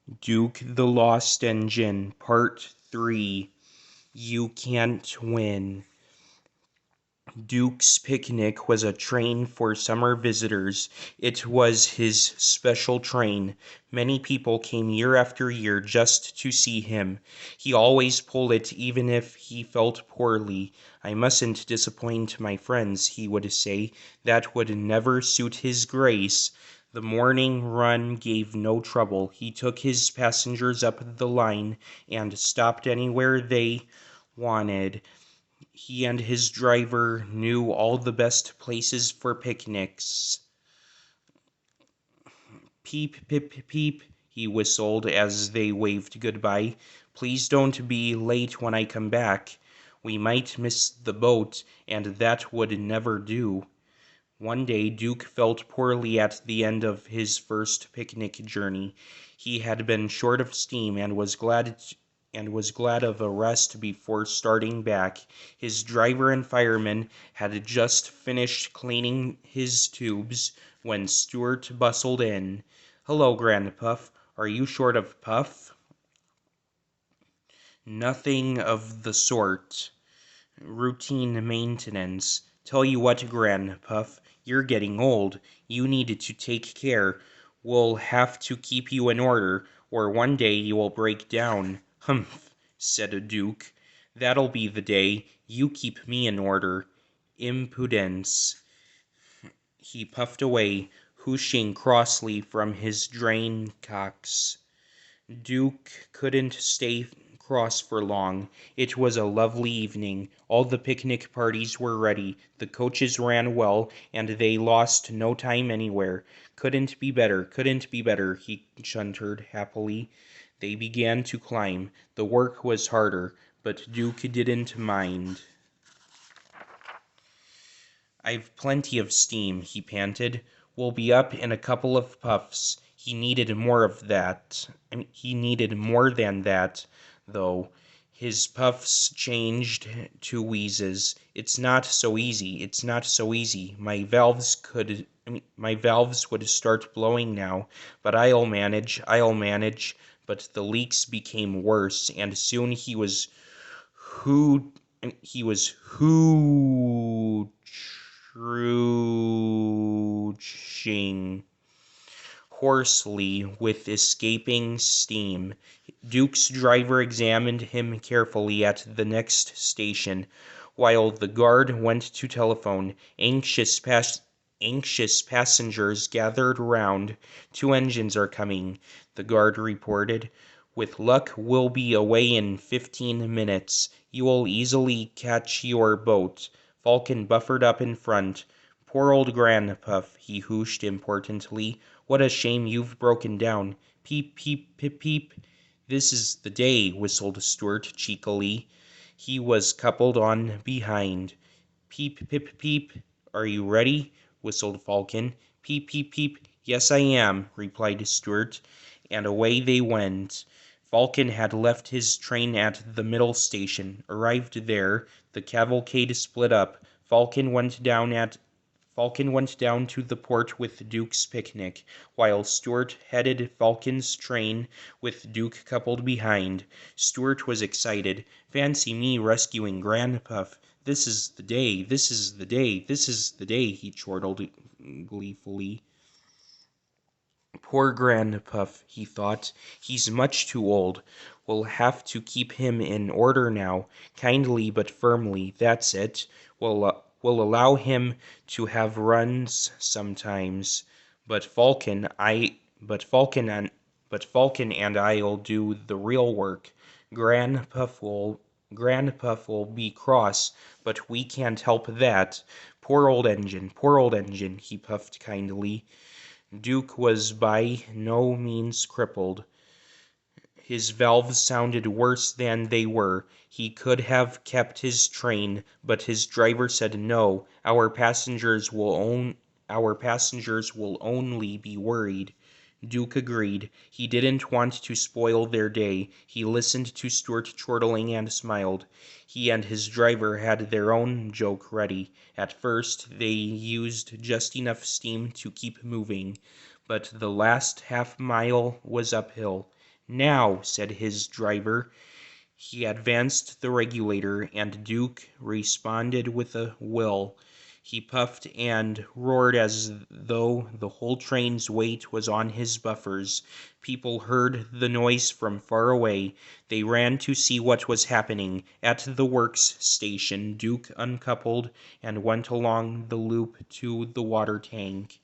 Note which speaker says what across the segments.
Speaker 1: Duke the Lost Engine, Part 3. You Can't Win. Duke's Picnic was a train for summer visitors. It was his special train. Many people came year after year just to see him. He always pulled it even if he felt poorly. "I mustn't disappoint my friends," he would say. "That would never suit his grace." The morning run gave no trouble. He took his passengers up the line and stopped anywhere they wanted. He and his driver knew all the best places for picnics. "Peep, pip, peep," he whistled as they waved goodbye. "Please don't be late when I come back. We might miss the boat, and that would never do." One day Duke felt poorly at the end of his first picnic journey. He had been short of steam and was glad of a rest before starting back. His driver and fireman had just finished cleaning his tubes when Stuart bustled in. "Hello, Grandpuff. Are you short of puff?" "Nothing of the sort. Routine maintenance. Tell you what, Grandpuff, you're getting old. You need to take care. We'll have to keep you in order, or one day you will break down." "Humph," said Duke. "That'll be the day. You keep me in order." Impudence. He puffed away, whooshing crossly from his drain cocks. Duke couldn't stay cross for long. It was a lovely evening. All the picnic parties were ready. The coaches ran well, and they lost no time anywhere. Couldn't be better, he chuntered happily. They began to climb. The work was harder, but Duke didn't mind. "I've plenty of steam," he panted. "We'll be up in a couple of puffs." He needed more than that, though. His puffs changed to wheezes. It's not so easy. My valves would start blowing now, but I'll manage. But the leaks became worse, and soon he was hooching hoarsely with escaping steam. Duke's driver examined him carefully at the next station, while the guard went to telephone. Anxious passengers gathered round. "Two engines are coming," the guard reported. "With luck we'll be away in 15 minutes. You'll easily catch your boat." Falcon buffered up in front. "Poor old Grandpuff," he whooshed importantly. "What a shame you've broken down." "Peep, peep, pip, peep." "This is the day," whistled Stuart cheekily. He was coupled on behind. "Peep, pip, peep. Are you ready?" whistled Falcon. "Peep, peep, peep. Yes, I am," replied Stuart, and away they went. Falcon had left his train at the middle station. Arrived there, the cavalcade split up. Falcon went down to the port with Duke's picnic, while Stuart headed Falcon's train with Duke coupled behind. Stuart was excited. "Fancy me rescuing Grandpuff. This is the day, he chortled gleefully. "Poor Grandpuff," he thought. "He's much too old. We'll have to keep him in order now. Kindly but firmly. That's it. We'll allow him to have runs sometimes. But Falcon and I'll do the real work. Grandpuff will be cross, but we can't help that. Poor old engine," he puffed kindly. Duke was by no means crippled. His valves sounded worse than they were. He could have kept his train, but his driver said no. Our passengers will only be worried." Duke agreed. He didn't want to spoil their day. He listened to Stuart chortling and smiled. He and his driver had their own joke ready. At first they used just enough steam to keep moving, but the last half mile was uphill. "Now," said his driver. He advanced the regulator, and Duke responded with a will. He puffed and roared as though the whole train's weight was on his buffers. People heard the noise from far away. They ran to see what was happening. At the works station, Duke uncoupled and went along the loop to the water tank.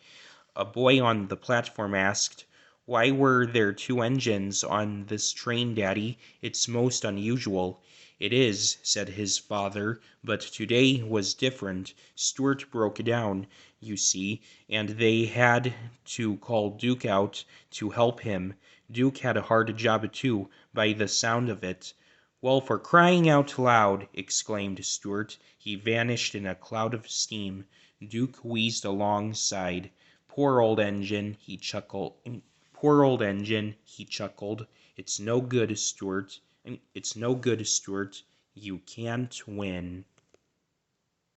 Speaker 1: A boy on the platform asked, "Why were there two engines on this train, Daddy? It's most unusual." "It is," said his father, "but today was different. Stuart broke down, you see, and they had to call Duke out to help him. Duke had a hard job too, by the sound of it." "Well, for crying out loud!" exclaimed Stuart. He vanished in a cloud of steam. Duke wheezed alongside. "Poor old engine," he chuckled. It's no good, Stuart. You can't win."